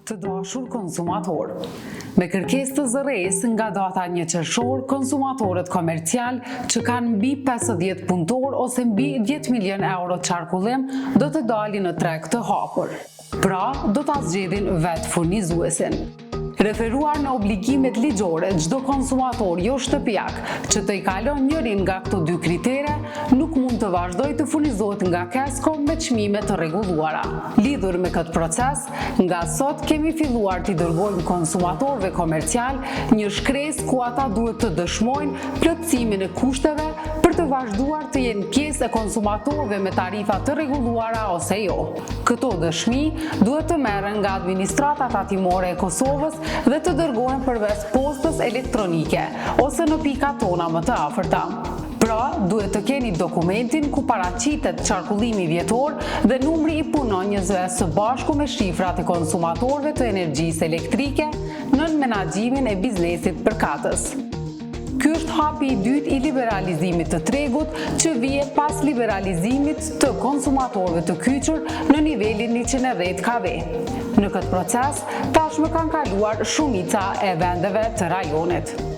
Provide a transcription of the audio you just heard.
Të dashur konsumator, me kërkesë të zërresë nga data 1 qershor, konsumatorët komercial që kanë mbi 50 punëtor ose mbi 10 milion euro qarkullim do të dalin në treg të hapur. Pra, do ta zgjedhin vetë furnizuesin. Referuar në obligimet ligjore, çdo konsumator jo shtëpiak që të i kalon njërin nga këto dy kritere, nuk mund të vazhdojë të furnizohet nga Kesko me çmime të rregulluara. Lidhur me këtë proces, nga sot kemi filluar t'i dërgojmë konsumatorëve komercial një shkresë ku ata duhet të dëshmojnë plotësimin e kushteve për të vazhduar të jenë pjesë e konsumatorëve me tarifa të rregulluara ose jo. Këto dëshmi duhet të merren nga administrata tatimore e Kosovës dhe të dërgohen përmes postës elektronike ose në pikat tona më të afërta. Pra, duhet të keni dokumentin ku paraqitet qarkullimi vjetor dhe numri i punonjësve së bashku me shifrat e konsumatorëve të energjisë elektrike në menaxhimin e biznesit përkatës. Ky është hapi i dytë i liberalizimit të tregut që vije pas liberalizimit të konsumatorëve të kyçur në nivelin 110 kV. Në këtë proces, tashmë kanë kaluar shumica e vendeve të rajonit.